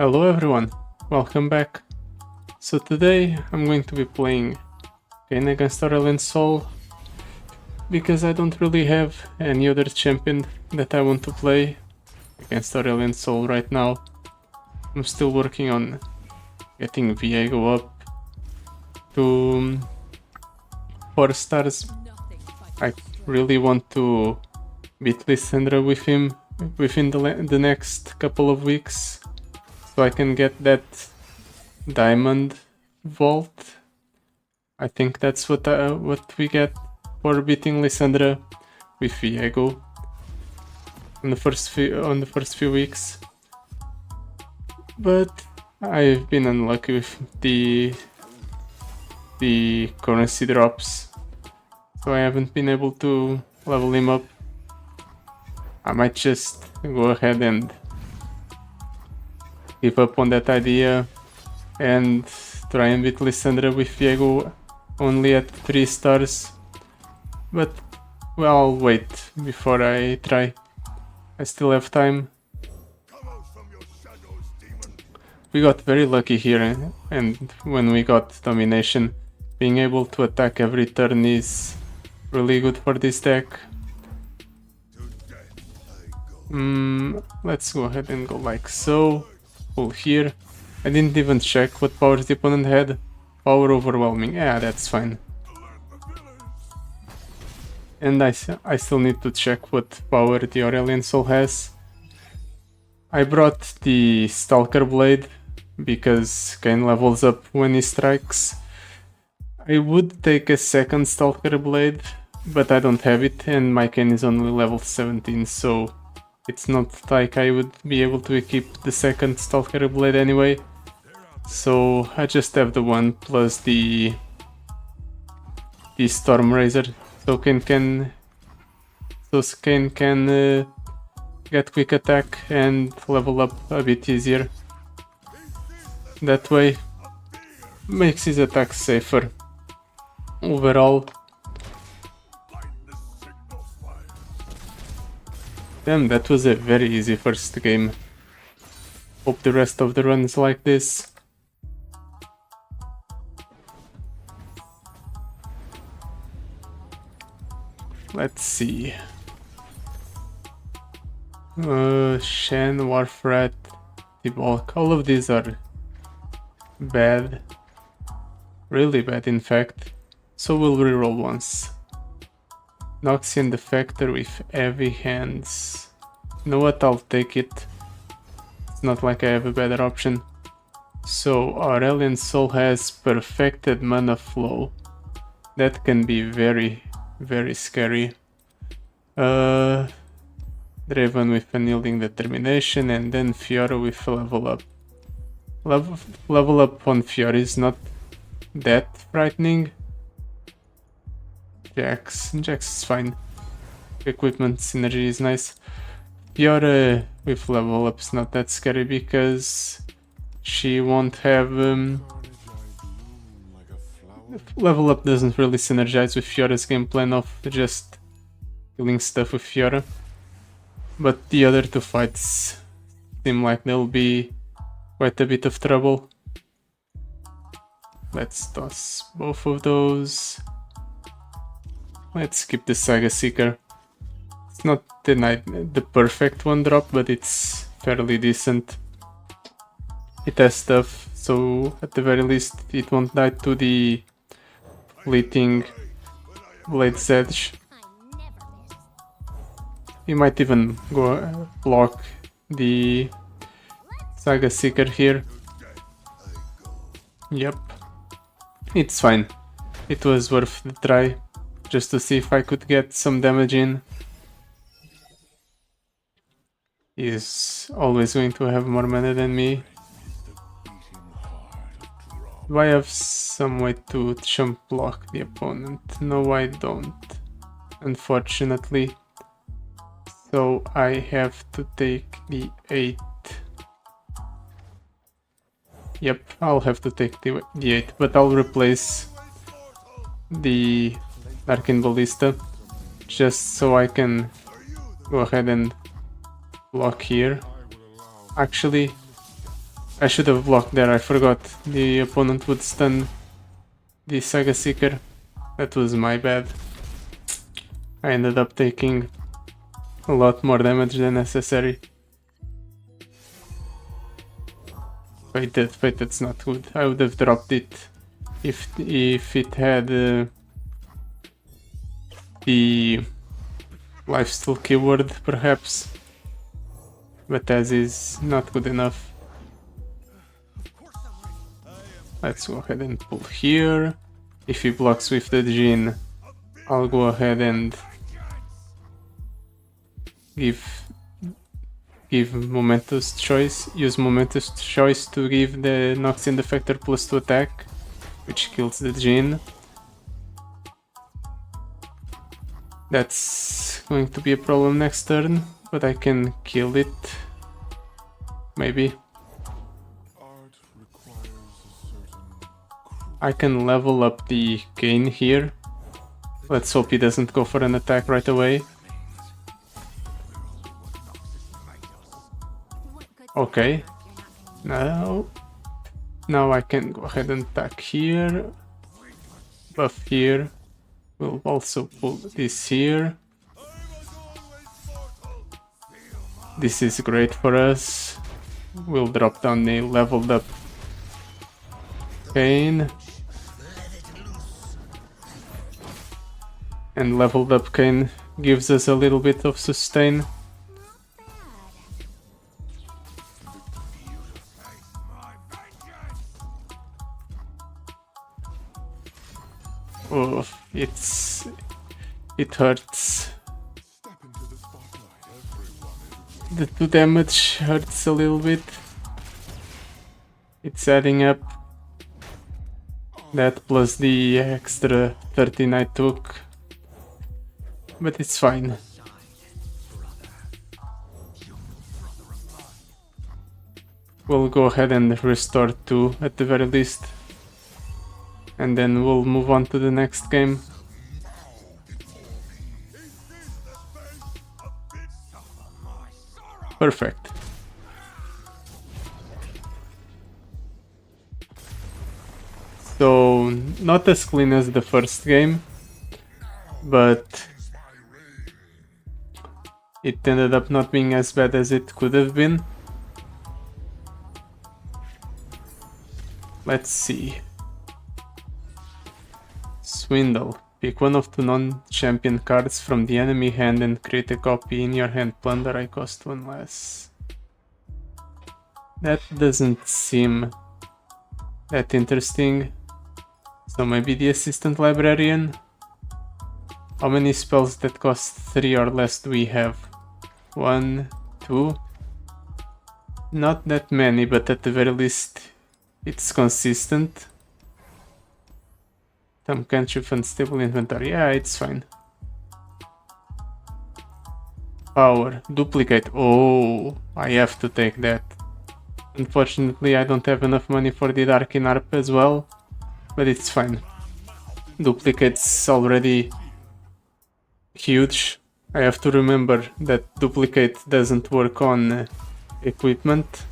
Hello everyone, welcome back. So today I'm going to be playing Kayn against Aurelion Sol because I don't really have any other champion that I want to play against Aurelion Sol right now. I'm still working on getting Viego up to 4 stars. I really want to beat Lysandra with him within the next couple of weeks, so I can get that diamond vault. I think that's what we get for beating Lysandra with Viego on the first few weeks. But I've been unlucky with the currency drops, so I haven't been able to level him up. I might just go ahead and give up on that idea and try and beat Lysandra with Viego only at 3 stars. But well, I'll wait before I try. I still have time. We got very lucky here, and when we got domination, being able to attack every turn is really good for this deck. Let's go ahead and go like so. Pull here. I didn't even check what powers the opponent had. Power overwhelming. Yeah, that's fine. And I still need to check what power the Aurelion Sol has. I brought the Stalker Blade because Kayn levels up when he strikes. I would take a second Stalker Blade, but I don't have it, and my Kayn is only level 17, so it's not like I would be able to equip the second Stalker Blade anyway. So I just have the one plus the Storm Razor, so Kayn can get quick attack and level up a bit easier. That way makes his attacks safer overall. Damn, that was a very easy first game. Hope the rest of the run is like this. Let's see. Shen, Warfrat, T-Bulk, all of these are bad. Really bad, in fact. So we'll reroll once. Noxian Defector with heavy hands. You know what, I'll take it. It's not like I have a better option. So Aurelion Sol has perfected mana flow. That can be very, very scary. Draven with Unyielding Determination, and then Fiora with level up. Level up on Fiora is not that frightening. Jax is fine. Equipment synergy is nice. Fiora with level up is not that scary because she won't have level up doesn't really synergize with Fiora's game plan of just killing stuff with Fiora. But the other two fights seem like they'll be quite a bit of trouble. Let's toss both of those. Let's skip the Saga Seeker. It's not the perfect one drop, but it's fairly decent. It has stuff, so at the very least it won't die to the fleeting Blade's Edge. You might even go block the Saga Seeker here. Yep. It's fine. It was worth the try, just to see if I could get some damage in. He's always going to have more mana than me. Do I have some way to chump block the opponent? No, I don't, unfortunately. So I have to take the 8. Yep, I'll have to take the 8, but I'll replace the Arcane Ballista just so I can go ahead and block here. Actually, I should have blocked there, I forgot. The opponent would stun the Saga Seeker. That was my bad. I ended up taking a lot more damage than necessary. Fated, Fated's not good. I would have dropped it if it had the lifesteal keyword, perhaps. But as is, not good enough. Let's go ahead and pull here. If he blocks with the Djinn, I'll go ahead and give momentous choice. Use momentous choice to give the Noxian Defector +2 attack, which kills the Djinn. That's going to be a problem next turn, but I can kill it. Maybe. I can level up the Kayn here. Let's hope he doesn't go for an attack right away. Okay. Now I can go ahead and attack here. Buff here. We'll also pull this here. This is great for us. We'll drop down the leveled up Kayn. And leveled up Kayn gives us a little bit of sustain. Oh, it hurts. The 2 damage hurts a little bit. It's adding up. That plus the extra 13 I took. But it's fine. We'll go ahead and restore 2 at the very least. And then we'll move on to the next game. Perfect. So, not as clean as the first game, but it ended up not being as bad as it could have been. Let's see. Swindle. Pick one of 2 non-champion cards from the enemy hand and create a copy in your hand. Plunder, I cost 1 less. That doesn't seem that interesting. So maybe the Assistant Librarian? How many spells that cost 3 or less do we have? 1, 2? Not that many, but at the very least it's consistent. Some cantrip unstable inventory. Yeah, it's fine. Power. Duplicate. Oh, I have to take that. Unfortunately, I don't have enough money for the Darkin Harp as well, but it's fine. Duplicate's already huge. I have to remember that duplicate doesn't work on equipment,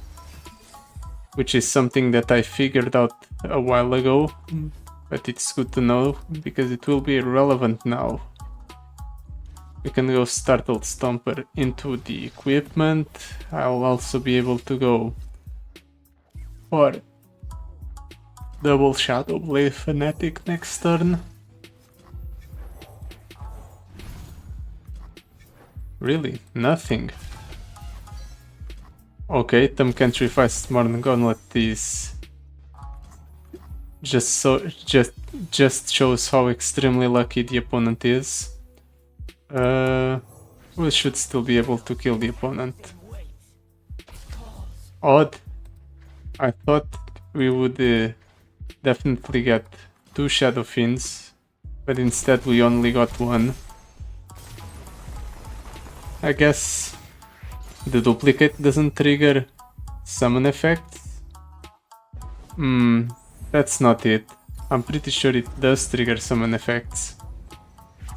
which is something that I figured out a while ago. But it's good to know, because it will be relevant now. We can go Startled Stomper into the equipment. I'll also be able to go for double Shadow Blade Fanatic next turn. Really? Nothing? Okay, Tamkentry Fastmorn Gauntlet is just shows how extremely lucky the opponent is. We should still be able to kill the opponent. Odd. I thought we would definitely get 2 Shadow Fiends, but instead we only got 1. I guess the duplicate doesn't trigger summon effects. That's not it. I'm pretty sure it does trigger summon effects.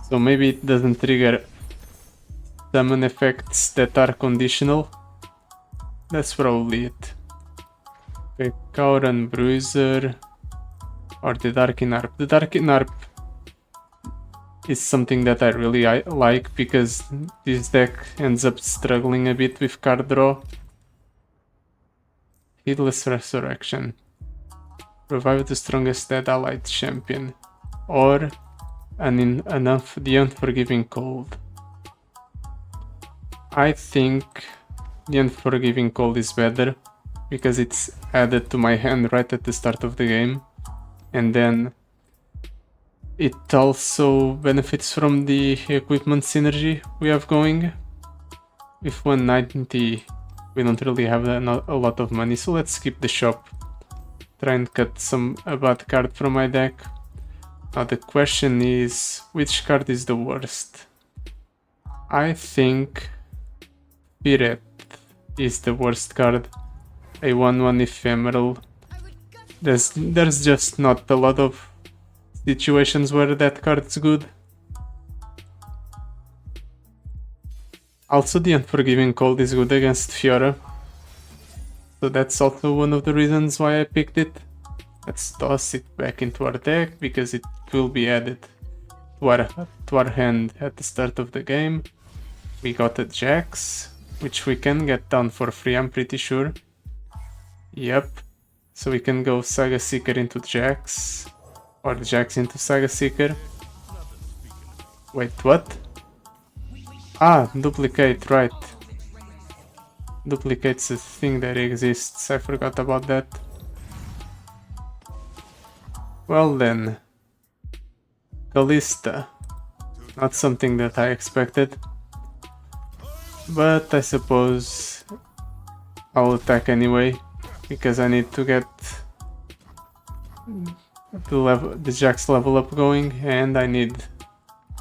So maybe it doesn't trigger summon effects that are conditional. That's probably it. Okay, Kauran Bruiser or the Darkin Arp. The Darkin Arp is something that I really like because this deck ends up struggling a bit with card draw. Heedless Resurrection. Revive the strongest dead allied champion. Or the Unforgiving Cold. I think the Unforgiving Cold is better because it's added to my hand right at the start of the game, and then it also benefits from the equipment synergy we have going. With 190 we don't really have a lot of money, so let's skip the shop, try and cut a bad card from my deck. Now the question is, which card is the worst? I think Piret is the worst card. A 1/1 ephemeral. There's just not a lot of situations where that card's good. Also, the Unforgiving Cold is good against Fiora, so that's also one of the reasons why I picked it. Let's toss it back into our deck because it will be added to our hand at the start of the game. We got a Jax, which we can get down for free, I'm pretty sure. Yep. So we can go Saga Seeker into Jax, or Jax into Saga Seeker. Wait, what? Ah, duplicate, right. Duplicate's a thing that exists, I forgot about that. Well then, Kalista. Not something that I expected, but I suppose I'll attack anyway, because I need to get the Jax level up going, and I need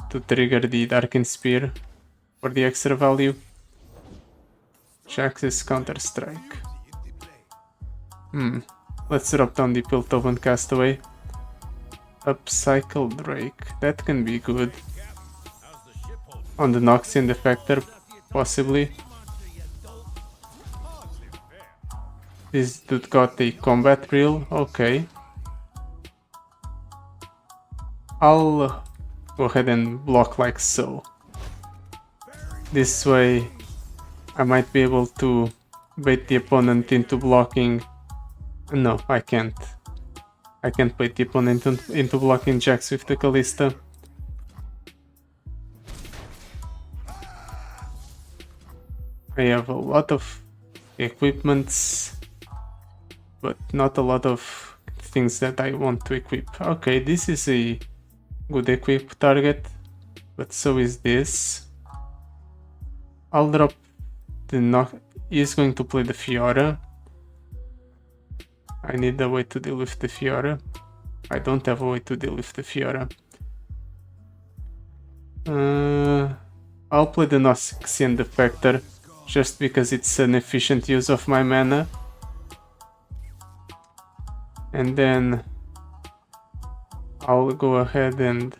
to trigger the Darkin Spear for the extra value. Jax's Counter-Strike. Let's drop down the Piltover Castaway. Upcycle Drake, that can be good. On the Noxian Defector, possibly. This dude got a combat reel, okay. I'll go ahead and block like so. This way I might be able to bait the opponent into blocking. No, I can't. I can't bait the opponent into blocking Jax with the Kalista. I have a lot of equipments, but not a lot of things that I want to equip. Okay, this is a good equip target, but so is this. I'll drop the He's going to play the Fiora. I need a way to deal with the Fiora. I don't have a way to deal with the Fiora. I'll play the Noxian Defector just because it's an efficient use of my mana. And then I'll go ahead and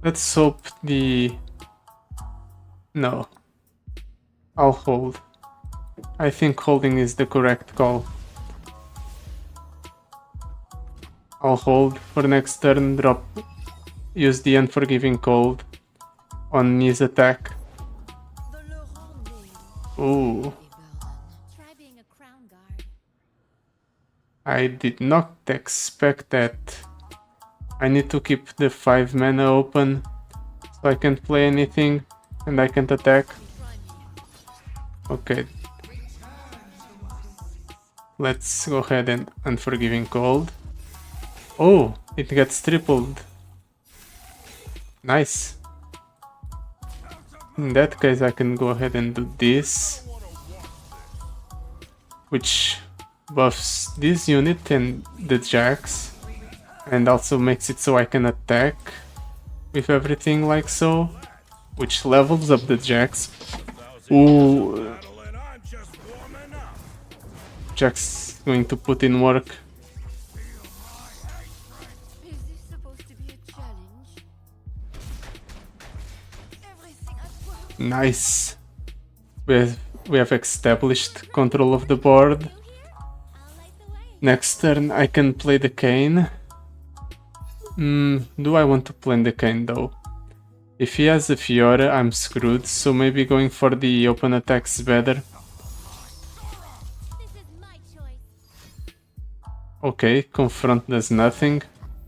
let's hope no, I'll hold. I think holding is the correct call. I'll hold for next turn, use the Unforgiving Cold on his attack. Ooh. I did not expect that. I need to keep the 5 mana open so I can't play anything and I can't attack. Okay. Let's go ahead and Unforgiving Cold. Oh, it gets tripled. Nice. In that case I can go ahead and do this, which buffs this unit and the Jax, and also makes it so I can attack with everything like so, which levels up the Jax. Ooh. Jax is going to put in work. Nice. We have established control of the board. Next turn I can play the Kayn. Do I want to play the Kayn though? If he has a Fiora, I'm screwed, so maybe going for the open attack's better. Okay, confront does nothing.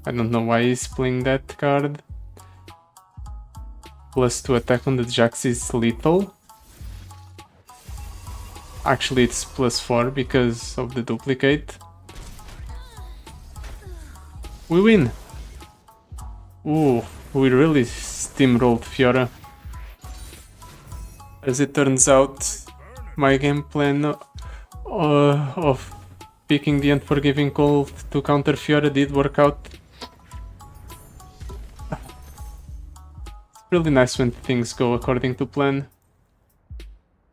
I don't know why he's playing that card. +2 attack on the Jax is lethal. Actually it's +4 because of the duplicate. We win! Ooh, we really steamrolled Fiora. As it turns out, my game plan of picking the Unforgiving Cold to counter Fiora did work out. It's really nice when things go according to plan.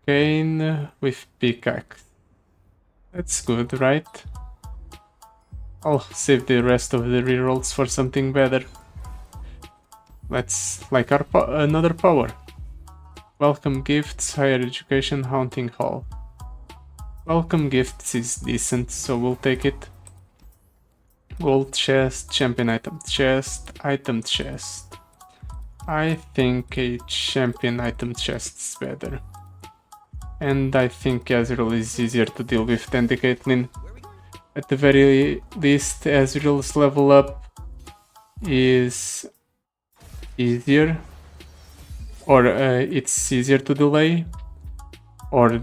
Kayn with pickaxe. That's good, right? I'll save the rest of the rerolls for something better. Let's like our another power. Welcome gifts, higher education, haunting hall. Welcome gifts is decent, so we'll take it. Gold chest, champion item chest, item chest. I think a champion item chest is better. And I think Azrael is easier to deal with than the Caitlyn. At the very least, Azrael's level up is easier, or it's easier to delay, or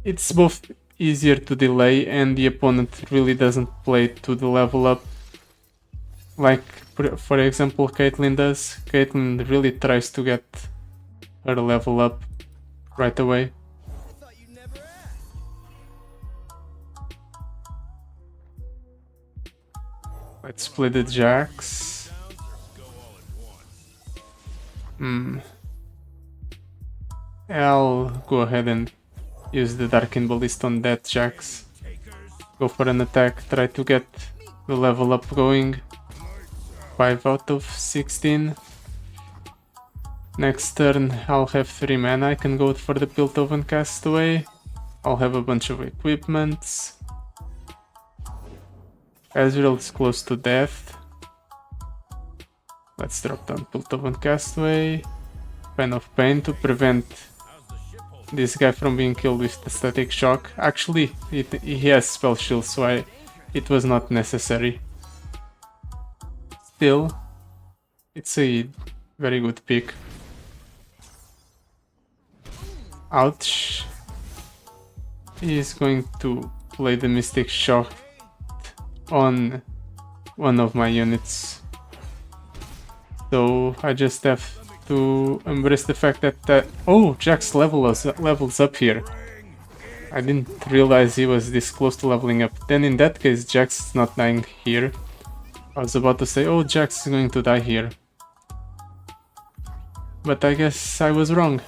it's both easier to delay and the opponent really doesn't play to the level up like for example Caitlyn does. Caitlyn really tries to get her level up right away. Let's play the Jax. I'll go ahead and use the Darkin Ballista on that Jax. Go for an attack, try to get the level up going. 5 out of 16. Next turn I'll have 3 mana, I can go for the Piltover Castaway. I'll have a bunch of equipments. Azrael is close to death. Let's drop down Piltover Castaway. Pen of Pain to prevent this guy from being killed with the Static Shock. Actually, he has Spell Shield, so it was not necessary. Still, it's a very good pick. Ouch. He is going to play the Mystic Shock on one of my units. So I just have to embrace the fact that oh, Jax levels up here. I didn't realize he was this close to leveling up. Then in that case, Jax is not dying here. I was about to say, oh, Jax is going to die here. But I guess I was wrong.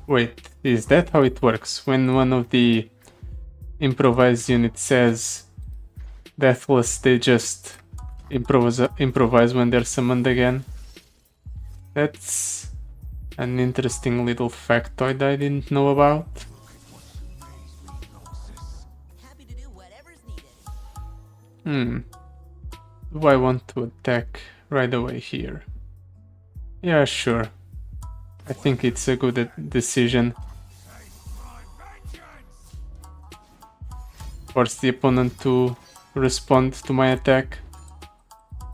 Wait, is that how it works? When one of the improvised units says Deathless, they just improvise when they're summoned again? That's an interesting little factoid I didn't know about. Do I want to attack right away here? Yeah, sure. I think it's a good decision. Force the opponent to respond to my attack.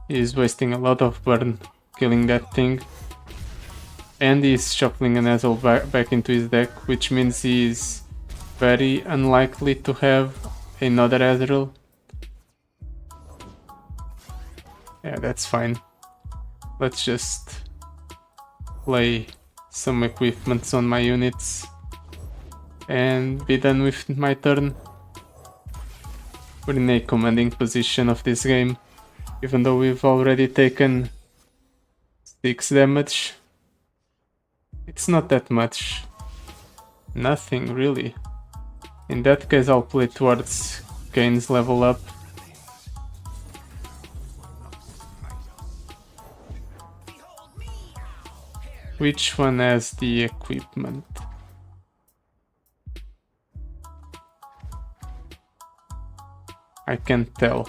He's wasting a lot of burn killing that thing. And he's shuffling an Azrael back into his deck, which means he's very unlikely to have another Azrael. Yeah, that's fine. Let's just play some equipments on my units and be done with my turn. We're in a commanding position of this game, even though we've already taken 6 damage. It's not that much. Nothing really. In that case, I'll play towards Kayn's level up. Which one has the equipment? I can't tell.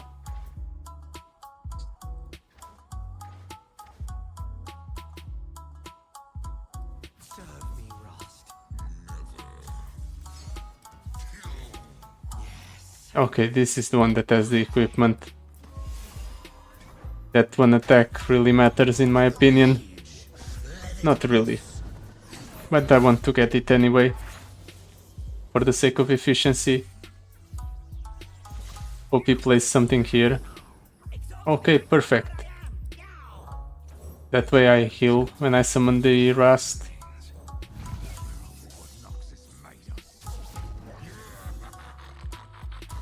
Okay, this is the one that has the equipment. That one attack really matters in my opinion. Not really. But I want to get it anyway. For the sake of efficiency. Hope he plays something here. Okay, perfect. That way I heal when I summon the Rust.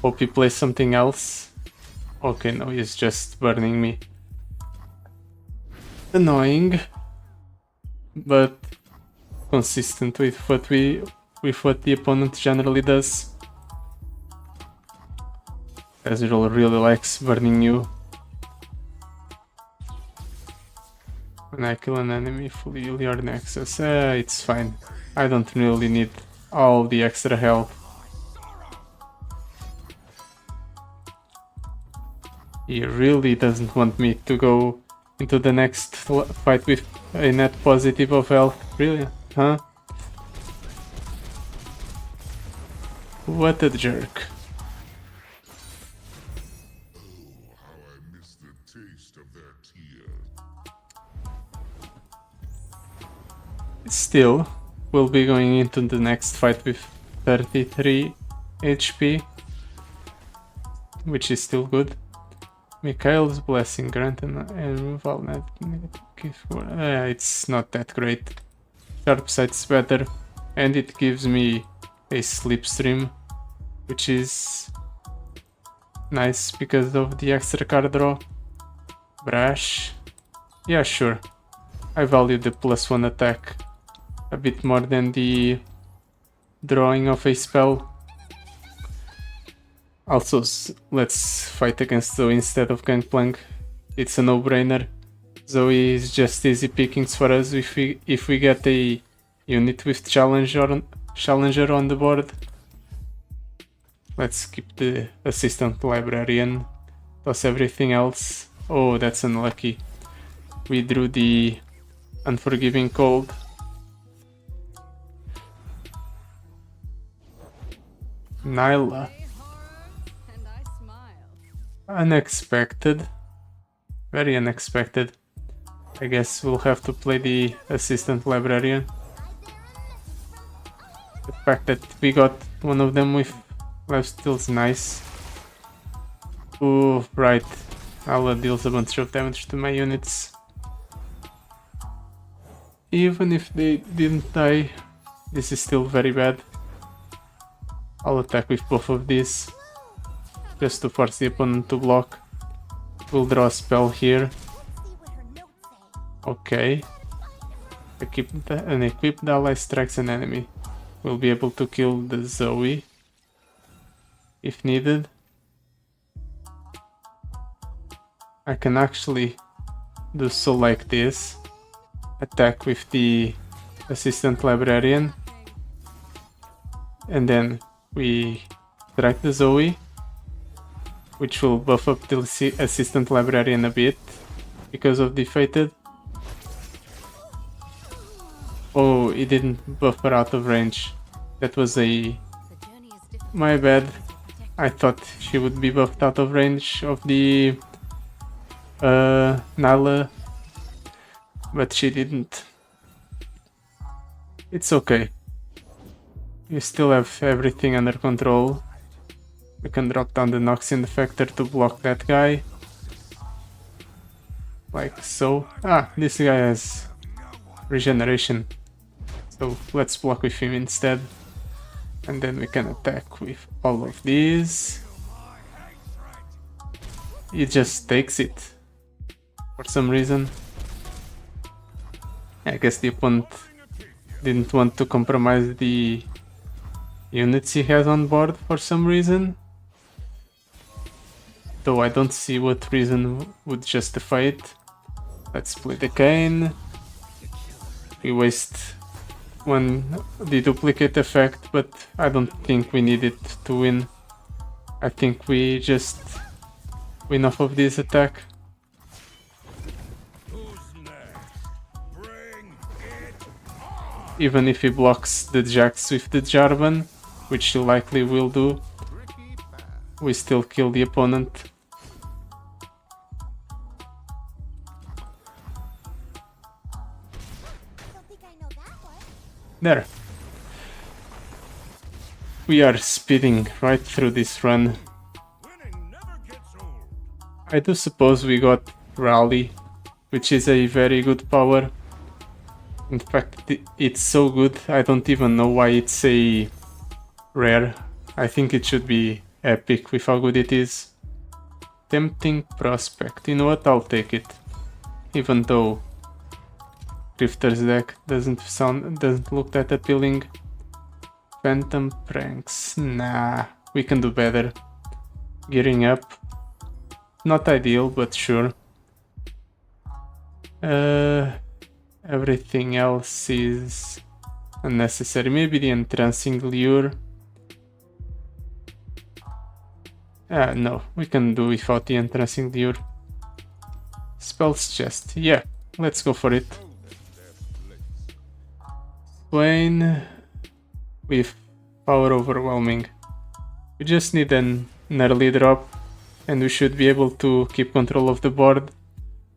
Hope he plays something else. Okay, no, he's just burning me. Annoying, but consistent with what the opponent generally does. Ezreal really likes burning you. When I kill an enemy, fully heal your nexus. It's fine. I don't really need all the extra health. He really doesn't want me to go into the next fight with a net positive of health. Really? Huh? What a jerk. Still, we'll be going into the next fight with 33 HP, which is still good. Mikhail's Blessing grant and removal net. It's not that great. Sharp Sight's better, and it gives me a Slipstream, which is nice because of the extra card draw. Brash. Yeah, sure. I value the +1 attack a bit more than the drawing of a spell. Also, let's fight against Zoe instead of Gangplank. It's a no-brainer. Zoe is just easy pickings for us if we get a unit with Challenger on the board. Let's keep the Assistant Librarian. Toss everything else. Oh, that's unlucky. We drew the Unforgiving Cold. Nyla. Unexpected. Very unexpected. I guess we'll have to play the Assistant Librarian. The fact that we got one of them with lifesteal's nice. Oh, right. Nyla deals a bunch of damage to my units. Even if they didn't die, this is still very bad. I'll attack with both of these, just to force the opponent to block. We'll draw a spell here. Okay. An equipped ally strikes an enemy. We'll be able to kill the Zoe if needed. I can actually do so like this. Attack with the Assistant Librarian. And then we strike the Zoe, which will buff up the Assistant Librarian a bit because of defeated. Oh, it didn't buff her out of range. That was my bad. I thought she would be buffed out of range of the Nyla, but she didn't. It's okay. You still have everything under control. We can drop down the Noxian Defector to block that guy. Like so. Ah, this guy has regeneration. So let's block with him instead. And then we can attack with all of these. He just takes it. For some reason. I guess the opponent didn't want to compromise the units he has on board for some reason. Though I don't see what reason would justify it. Let's play the Kayn. We waste one deduplicate effect, but I don't think we need it to win. I think we just win off of this attack. Even if he blocks the Jax with the Jarvan, which he likely will do, we still kill the opponent. There. We are speeding right through this run. I do suppose we got Rally, which is a very good power. In fact, it's so good, I don't even know why it's a rare. I think it should be epic with how good it is. Tempting Prospect. You know what? I'll take it. Even though Drifter's deck doesn't look that appealing. Phantom Pranks. Nah, we can do better. Gearing up. Not ideal, but sure. Everything else is unnecessary. Maybe the Entrancing Lure. No, we can do without the Entrancing Lure. Spells Chest. Yeah, let's go for it. Swain with Power Overwhelming. We just need an early drop and we should be able to keep control of the board.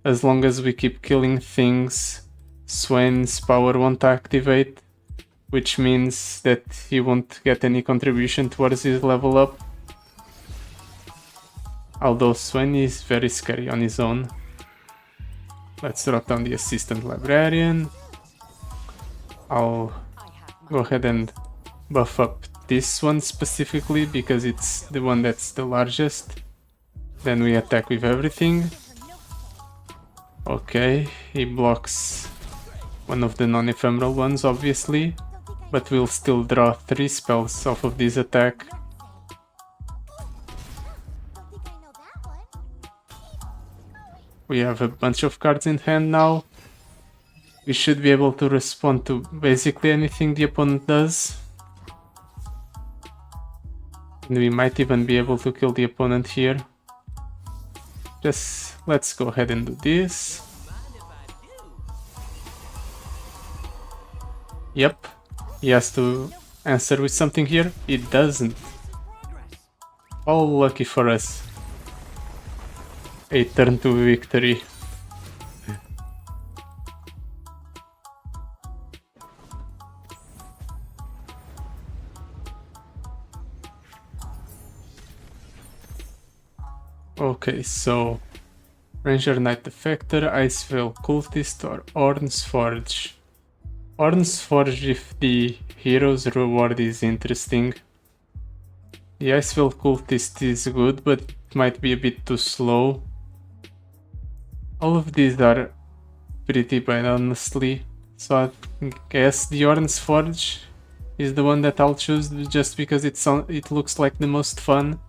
As long as we keep killing things, Swain's power won't activate, which means that he won't get any contribution towards his level up. Although Swain is very scary on his own. Let's drop down the Assistant Librarian. I'll go ahead and buff up this one specifically because it's the one that's the largest. Then we attack with everything. Okay, he blocks one of the non-ephemeral ones obviously, but we'll still draw 3 spells off of this attack. We have a bunch of cards in hand now. We should be able to respond to basically anything the opponent does. And we might even be able to kill the opponent here. Just let's go ahead and do this. Yep, he has to answer with something here. It doesn't. All lucky for us. A turn to victory. Okay, so Ranger Knight Defector, Icevale Cultist or Orn's Forge. Orn's Forge if the hero's reward is interesting. The Icevale Cultist is good, but it might be a bit too slow. All of these are pretty bad honestly, so I guess the Orn's Forge is the one that I'll choose just because it looks like the most fun.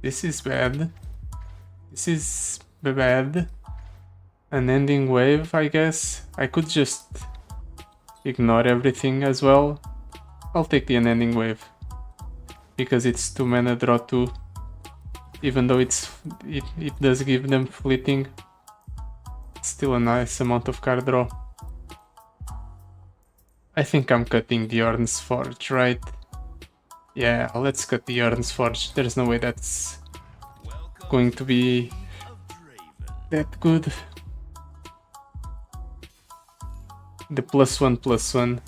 This is bad. This is bad. An ending wave, I guess. I could just ignore everything as well. I'll take the unending wave because it's 2 mana draw 2. Even though it does give them fleeting, it's still a nice amount of card draw. I think I'm cutting the Orn's Forge, right? Yeah, let's cut the Orn's Forge. There's no way that's going to be that good. The +1/+1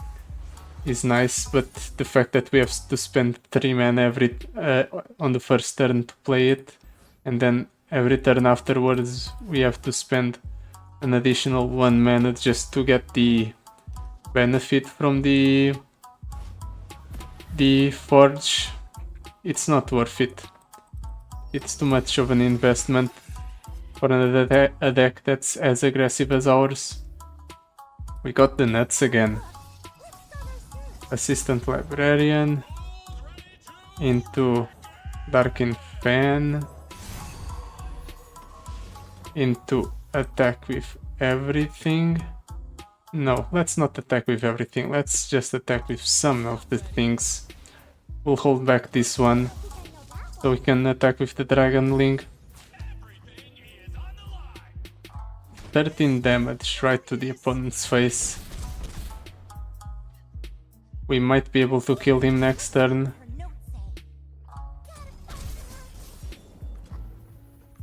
is nice, but the fact that we have to spend 3 mana on the first turn to play it, and then every turn afterwards we have to spend an additional 1 mana just to get the benefit from the forge, it's not worth it. It's too much of an investment for a deck that's as aggressive as ours. We got the nuts again. Assistant Librarian into Darken Fan into attack with everything. No, let's not attack with everything, let's just attack with some of the things. We'll hold back this one so we can attack with the Dragon Link. 13 damage right to the opponent's face. We might be able to kill him next turn.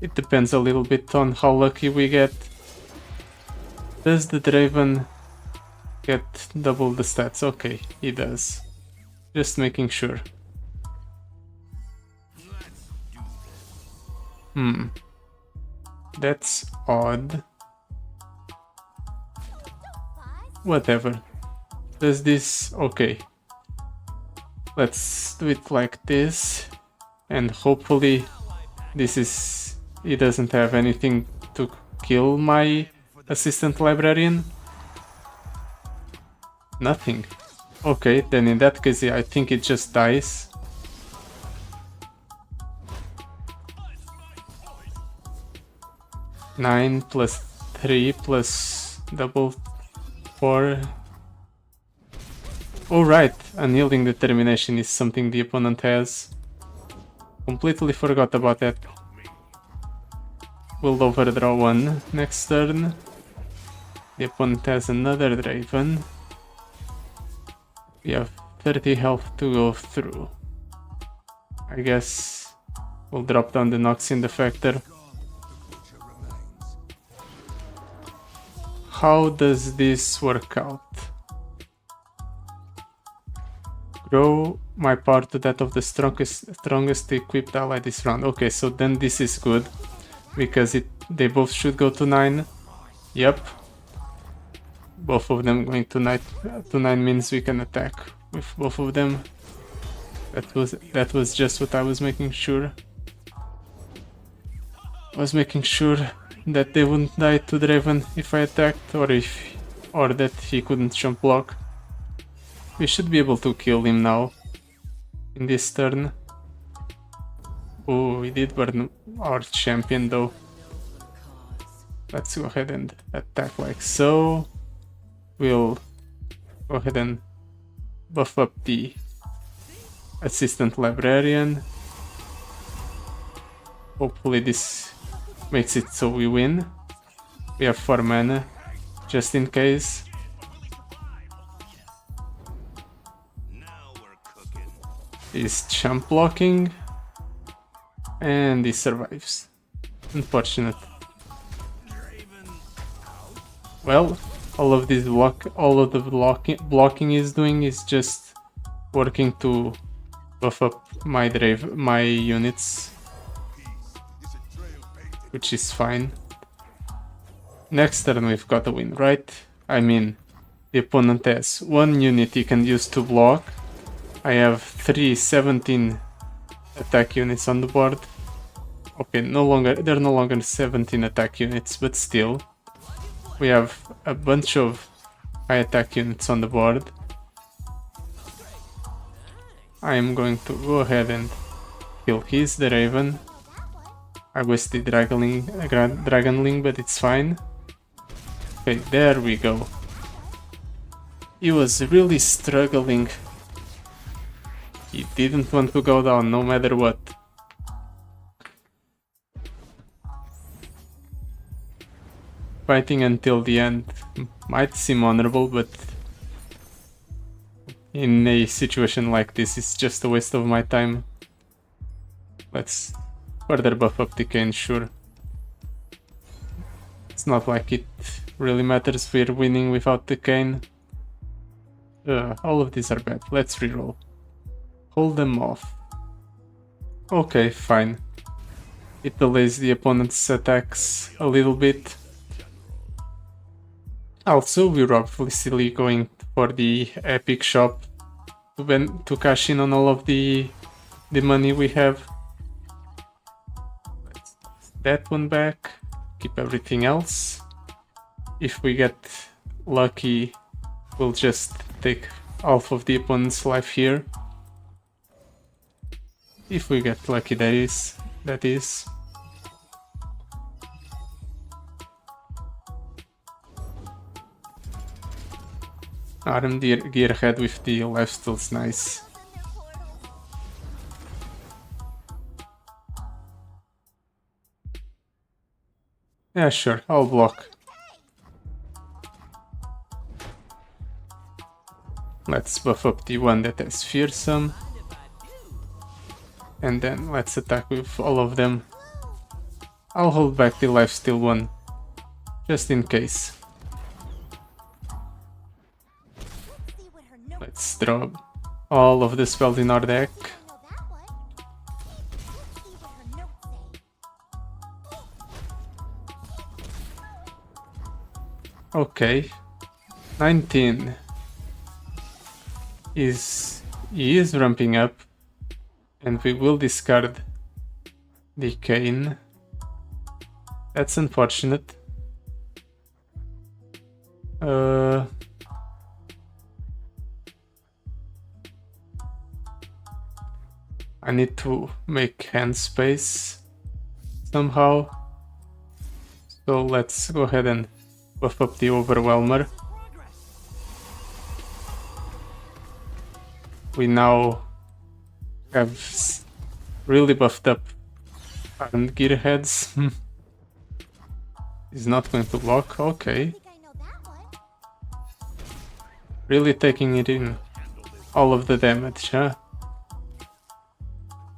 It depends a little bit on how lucky we get. Does the Draven get double the stats? Okay, he does. Just making sure. That's odd. Whatever. Does this... okay. Let's do it like this. And hopefully this is... he doesn't have anything to kill my Assistant Librarian. Nothing. Okay, then in that case I think it just dies. Nine plus 3 plus double 4. Alright, Unyielding Determination is something the opponent has. Completely forgot about that. We'll overdraw one next turn. The opponent has another Draven. We have 30 health to go through. I guess we'll drop down the Noxian Defector. How does this work out? Grow my power to that of the strongest equipped ally this round. Okay, so then this is good. Because they both should go to 9. Yep. Both of them going to 9 means we can attack with both of them. That was just what I was making sure. I was making sure that they wouldn't die to Draven if I attacked, or that he couldn't jump block. We should be able to kill him now in this turn. Oh, we did burn our champion though. Let's go ahead and attack like so. We'll go ahead and buff up the Assistant Librarian. Hopefully this makes it so we win. We have 4 mana, just in case. He's jump blocking. And he survives. Unfortunate. Well, all of the blocking is doing is just working to buff up my units, which is fine. Next turn we've got a win, right? I mean, the opponent has 1 unit he can use to block. I have 17 attack units on the board. Okay, they're no longer 17 attack units, but still. We have a bunch of high attack units on the board. I am going to go ahead and kill his Draven. I wasted Dragon Link, but it's fine. Okay, there we go. He was really struggling. He didn't want to go down no matter what. Fighting until the end might seem honorable, but in a situation like this it's just a waste of my time. Let's further buff up the Kayn, sure. It's not like it really matters if we're winning without the Kayn. All of these are bad. Let's reroll. Hold them off. Okay, fine. It delays the opponent's attacks a little bit. Also, we're obviously going for the epic shop to cash in on all of the money we have. Let's take that one back. Keep everything else. If we get lucky, we'll just take half of the opponent's life here. If we get lucky, that is. Arm Gearhead with the lifesteal's nice. Yeah, sure, I'll block. Let's buff up the one that has fearsome. And then let's attack with all of them. I'll hold back the lifesteal one, just in case. Let's drop all of the spells in our deck. Okay, 19 he is ramping up, and we will discard the Kayn. That's unfortunate. I need to make hand space somehow. So let's go ahead and buff up the Overwhelmer. We now have really buffed up Armed Gearheads. He's not going to block, okay. Really taking it in, all of the damage, huh?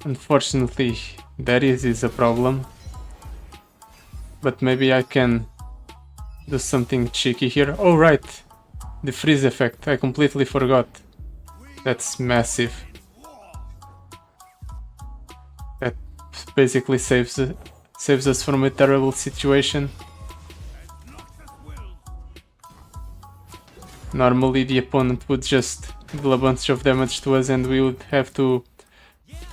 Unfortunately, Darius is a problem. But maybe I can do something cheeky here. Oh right, the freeze effect, I completely forgot. That's massive. That basically saves us from a terrible situation. Normally the opponent would just deal a bunch of damage to us and we would have to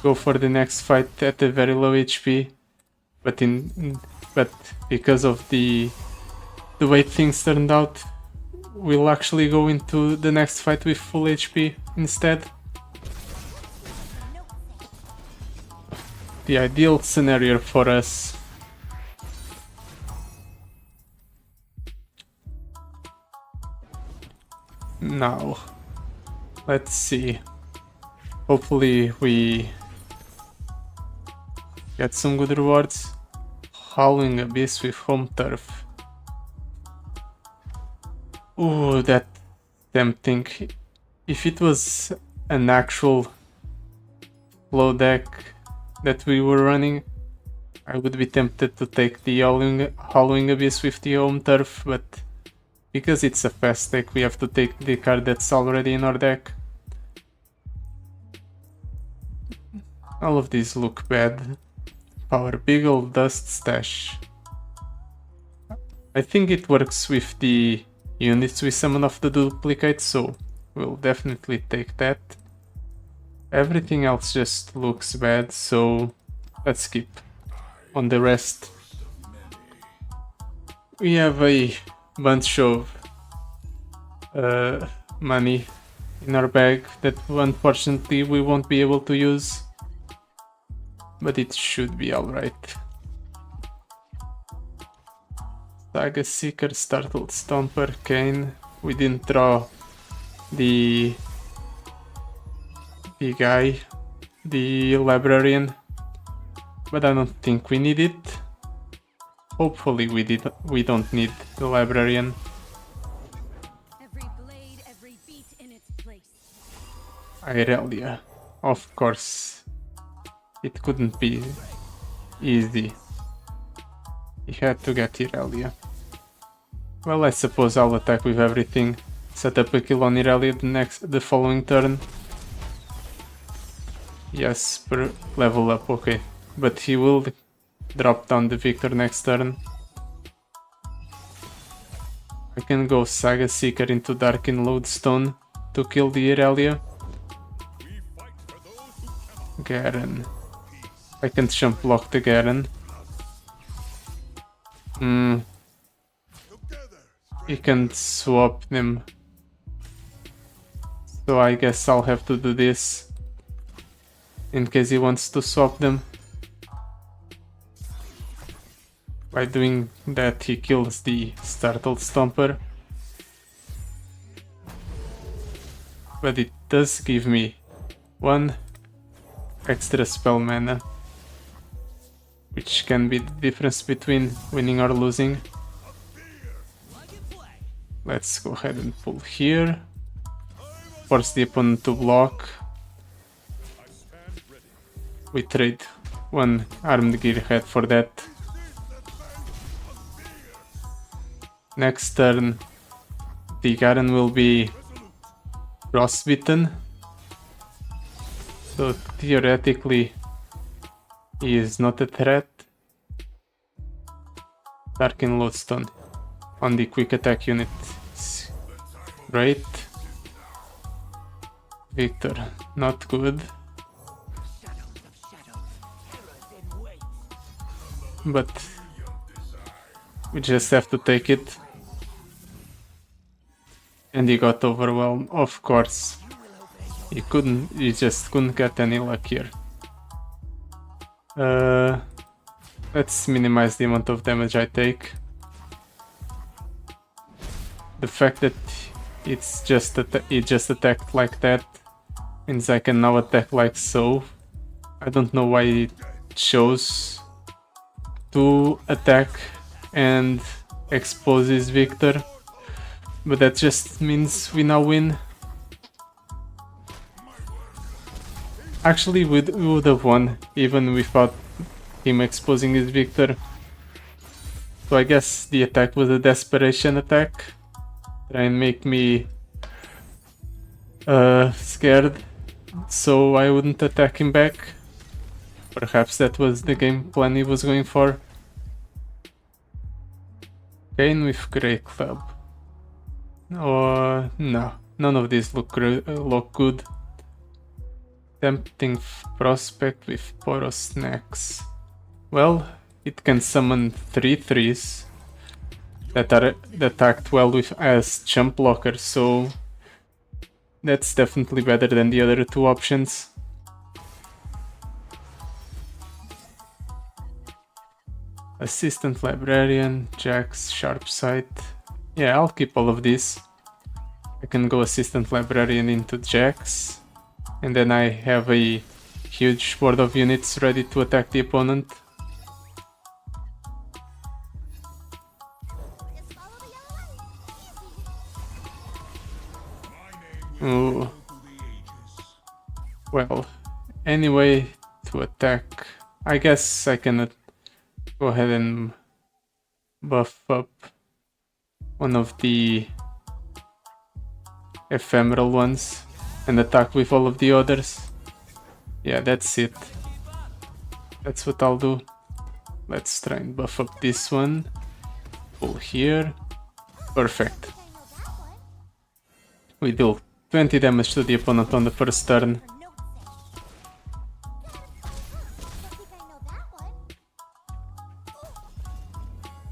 go for the next fight at a very low HP. But because of the way things turned out, we'll actually go into the next fight with full HP instead. The ideal scenario for us. Now, let's see. Hopefully we get some good rewards. Howling Abyss with home turf. Ooh, that's tempting. If it was an actual low deck that we were running, I would be tempted to take the Howling Abyss with the home turf, but because it's a fast deck, we have to take the card that's already in our deck. All of these look bad. Power Beagle, Dust Stash. I think it works with the units we summon off the duplicate, so we'll definitely take that. Everything else just looks bad, so let's skip on the rest. We have a bunch of money in our bag that unfortunately we won't be able to use, but it should be alright. Saga Seeker, Startled Stomper, Kayn. We didn't draw the guy, the librarian, but I don't think we need it. Hopefully we don't need the librarian. Every blade, every beat in its place. Irelia, of course. It couldn't be easy. He had to get Irelia. Well, I suppose I'll attack with everything. Set up a kill on Irelia the following turn. Yes, per level up, okay. But he will drop down the Victor next turn. I can go Saga Seeker into Darkin Lodestone to kill the Irelia. Garen. I can jump block the Garen. He can swap them. So I guess I'll have to do this in case he wants to swap them. By doing that, he kills the Startled Stomper. But it does give me 1 extra spell mana, which can be the difference between winning or losing. Let's go ahead and pull here. Force the opponent to block. We trade 1 armed gearhead for that. Next turn, the Garen will be frostbitten. So theoretically, he is not a threat. Darkin Lodestone on the quick attack unit is great. Victor, not good. But we just have to take it. And he got overwhelmed, of course. He just couldn't get any luck here. Let's minimize the amount of damage I take. The fact that it just attacked like that means I can now attack like so. I don't know why it chose to attack and exposes Victor, but that just means we now win. Actually, we would have won even without him exposing his Victor. So I guess the attack was a desperation attack. Try and make me scared so I wouldn't attack him back. Perhaps that was the game plan he was going for. Kayn with Grey Club. Oh, no, none of these look good. Tempting Prospect with Poros Snacks. Well, it can summon 3/3s that act well with as jump blockers, so that's definitely better than the other 2 options. Assistant Librarian, Jax, Sharp Sight. Yeah, I'll keep all of these. I can go Assistant Librarian into Jax, and then I have a huge board of units ready to attack the opponent. Ooh. Well, anyway, to attack, I guess I can go ahead and buff up one of the ephemeral ones and attack with all of the others. Yeah, that's it. That's what I'll do. Let's try and buff up this one. Pull here. Perfect. We deal 20 damage to the opponent on the first turn.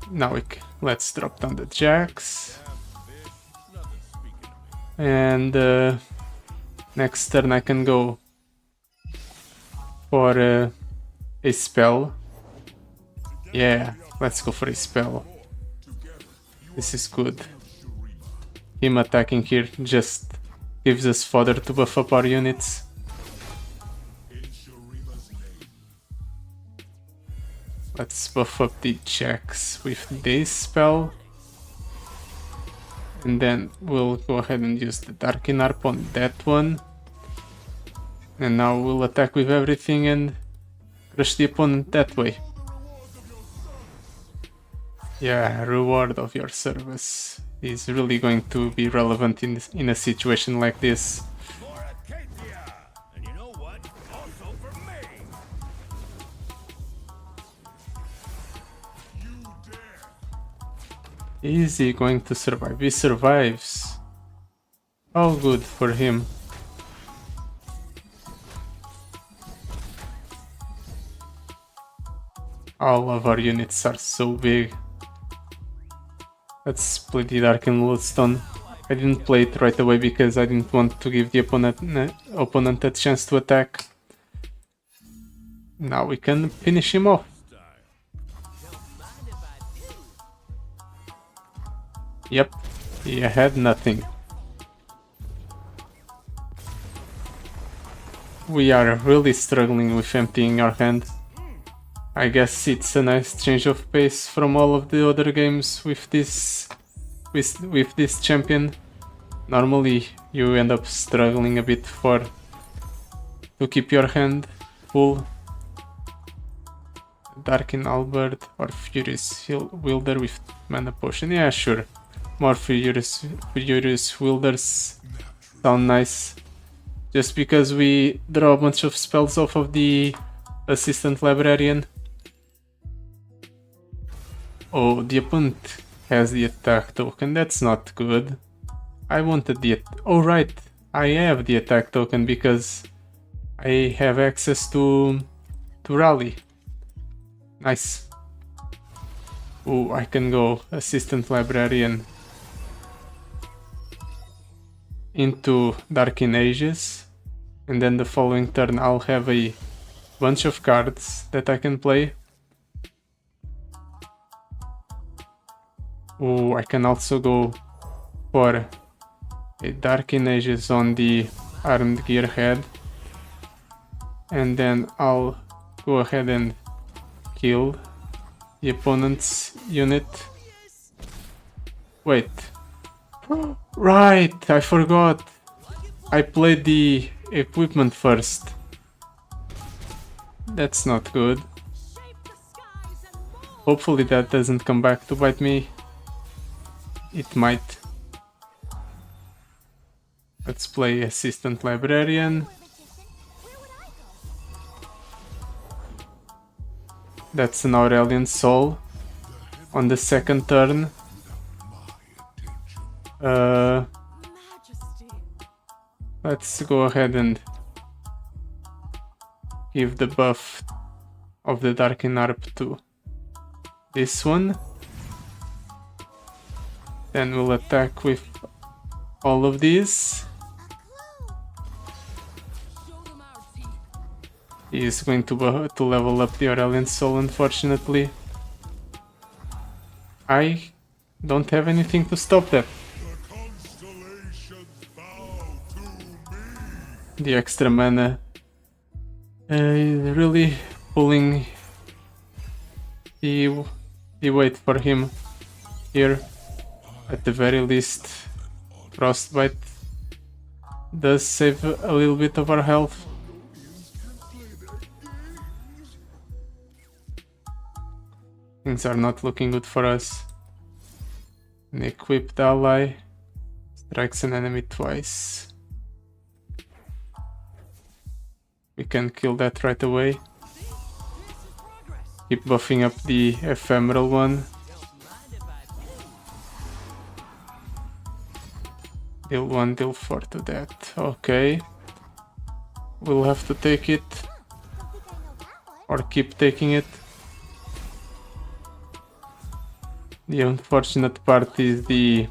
Now let's drop down the Jax. And next turn I can go for a spell. Yeah, let's go for a spell. This is good. Him attacking here just gives us fodder to buff up our units. Let's buff up the Jax with this spell. And then we'll go ahead and use the Darkin Harp on that one. And now we'll attack with everything and crush the opponent that way. Yeah, reward of your service is really going to be relevant in a situation like this. Is he going to survive? He survives. All good for him. All of our units are so big. Let's split the Dark and Lodestone. I didn't play it right away because I didn't want to give the opponent a chance to attack. Now we can finish him off. Yep, he had nothing. We are really struggling with emptying our hand. I guess it's a nice change of pace from all of the other games with this champion. Normally you end up struggling a bit to keep your hand full. Darkin Albert or Furious Wielder with mana potion. Yeah, sure. More Furious Wielders sound nice. Just because we draw a bunch of spells off of the Assistant Librarian. Oh, the opponent has the attack token. That's not good. I wanted oh right, I have the attack token because I have access to rally. Nice. Oh, I can go Assistant Librarian into Darkin Ages, and then the following turn I'll have a bunch of cards that I can play. Oh, I can also go for a Darkin Ages on the Armed Gearhead, and then I'll go ahead and kill the opponent's unit. Wait. Right, I forgot. I played the equipment first. That's not good. Hopefully that doesn't come back to bite me. It might. Let's play Assistant Librarian. That's an Aurelion Sol on the second turn. Let's go ahead and give the buff of the Darkin Harp to this one. Then we'll attack with all of these. He is going to level up the Aurelion Sol, unfortunately. I don't have anything to stop that. The extra mana is really pulling the weight for him here. At the very least, Frostbite does save a little bit of our health. Things are not looking good for us. An equipped ally strikes an enemy twice. We can kill that right away. Keep buffing up the ephemeral one. Deal 1, deal 4 to that. Okay. We'll have to take it. Or keep taking it. The unfortunate part is the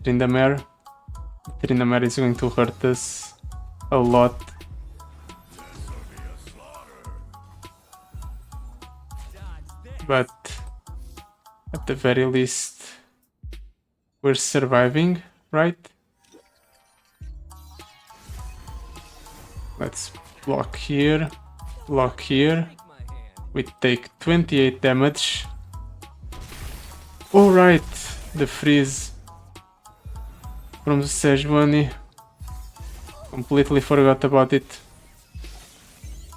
Tryndamere. Tryndamere is going to hurt us a lot. But at the very least, we're surviving, right? Let's block here, block here. We take 28 damage. Alright, the freeze from the Sejuani. Completely forgot about it.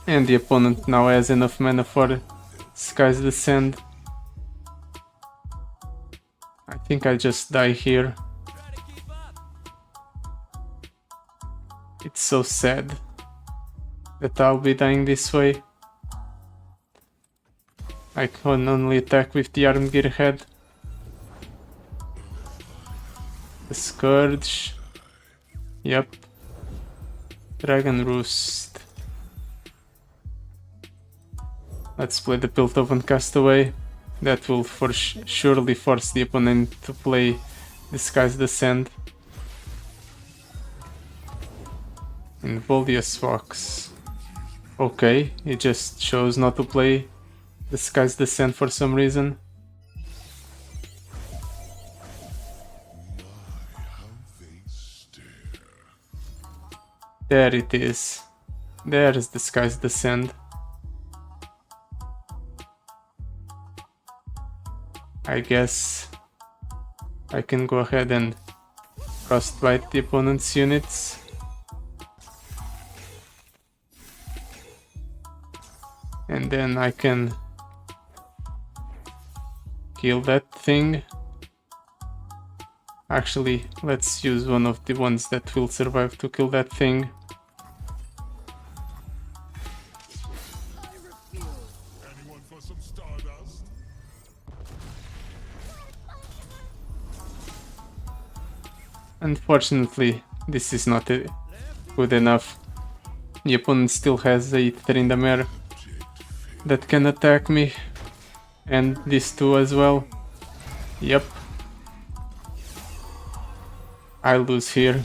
And the opponent now has enough mana for Sky's Descent. I think I just die here. It's so sad that I'll be dying this way. I can only attack with the Armed Gearhead. The Scourge. Yep. Dragon Roost. Let's play the Piltovan Castaway. That will surely force the opponent to play Disguise Descent. Involuous Fox. Okay, he just chose not to play Disguise Descent for some reason. There it is. There is Disguise Descent. I guess I can go ahead and frostbite the opponent's units. And then I can kill that thing. Actually, let's use one of the ones that will survive to kill that thing. Anyone for some stardust? Unfortunately, this is not good enough. The opponent still has a Tryndamere that can attack me, and these two as well. Yep. I lose here.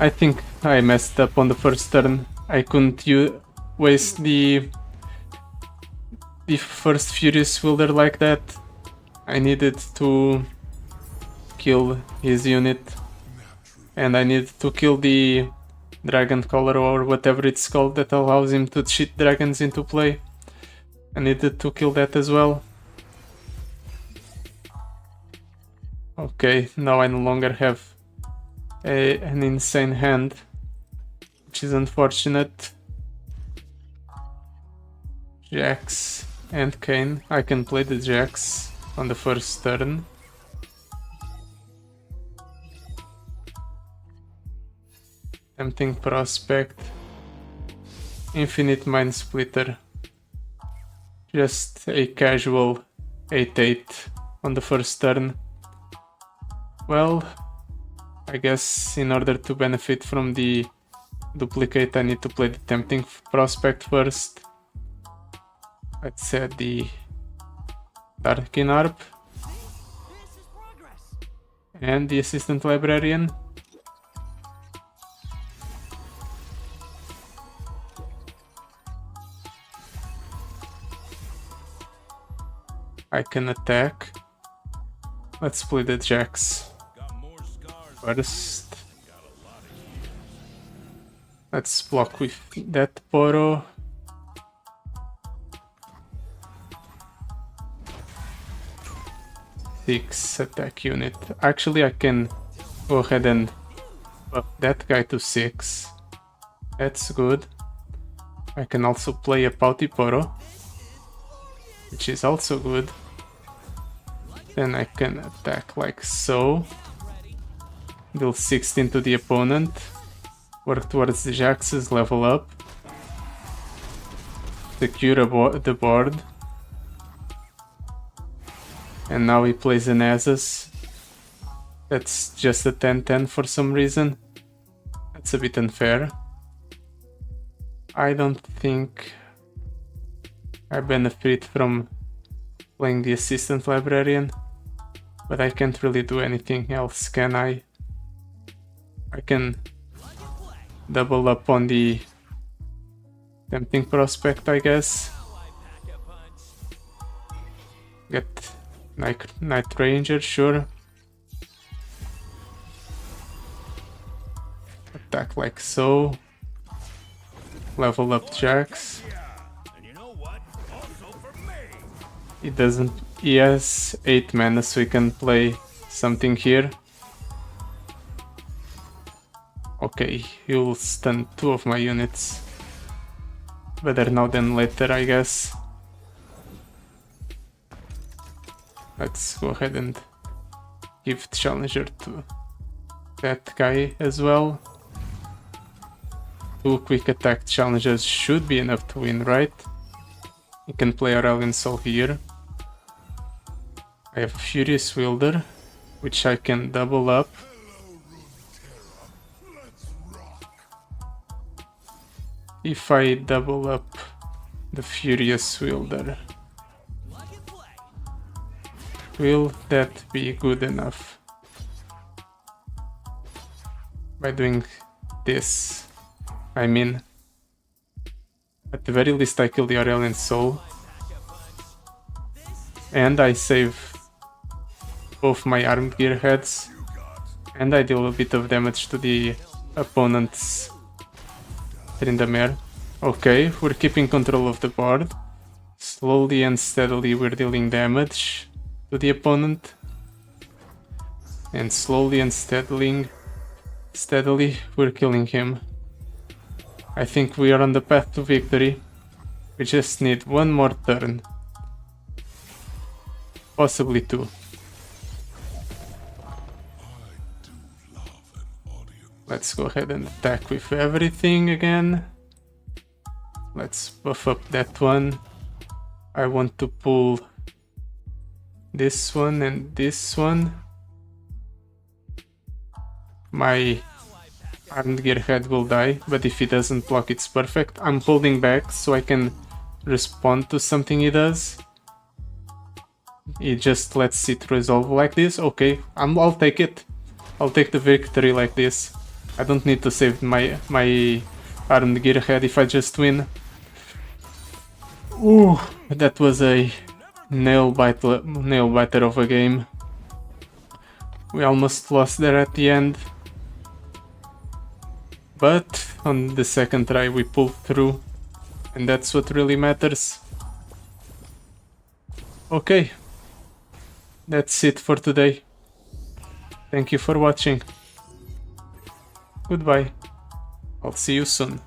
I think I messed up on the first turn. I couldn't waste the first Furious Wielder like that. I needed to kill his unit, and I needed to kill the Dragon Collar or whatever it's called that allows him to cheat dragons into play. I needed to kill that as well. Okay, now I no longer have an insane hand, which is unfortunate. Jax and Kayn. I can play the Jax on the first turn. Tempting Prospect. Infinite Mind Splitter. Just a casual 8-8 on the first turn. Well, I guess in order to benefit from the duplicate I need to play the Tempting Prospect first. Let's set the Darkin Arp and the Assistant Librarian. I can attack. Let's play the Jax first. Let's block with that Poro. Six attack unit. Actually, I can go ahead and up that guy to 6. That's good. I can also play a Pouty Poro, which is also good. Then I can attack like so. Deal 16 to the opponent. Work towards the Jax's level up. Secure the board. And now he plays an Azus. That's just a 10-10 for some reason. That's a bit unfair. I don't think I benefit from playing the Assistant Librarian, but I can't really do anything else, can I? I can double up on the Tempting Prospect, I guess. Get Night Ranger, sure. Attack like so. Level up Jax. He doesn't. He has 8 mana, so he can play something here. Okay, he'll stun 2 of my units. Better now than later, I guess. Let's go ahead and give Challenger to that guy as well. 2 quick attack challenges should be enough to win, right? You can play Aurelion Sol here. I have Furious Wielder, which I can double up. If I double up the Furious Wielder, will that be good enough? by doing this. I mean, at the very least I kill the Aurelion Sol. And I save both my armed gearheads. And I deal a bit of damage to the opponent's Tryndamere. Okay, we're keeping control of the board. Slowly and steadily we're dealing damage to the opponent. And slowly and steadily we're killing him. I think we are on the path to victory. We just need one more turn. Possibly two. Let's go ahead and attack with everything again. Let's buff up that one. I want to pull this one and this one. My armed gearhead will die, but if he doesn't block, it's perfect. I'm holding back so I can respond to something he does. He just lets it resolve like this. Okay, I'll take it. I'll take the victory like this. I don't need to save my armed gearhead if I just win. Ooh, that was a nail biter of a game. We almost lost there at the end. But on the second try we pulled through, and that's what really matters. Okay, that's it for today. Thank you for watching. Goodbye. I'll see you soon.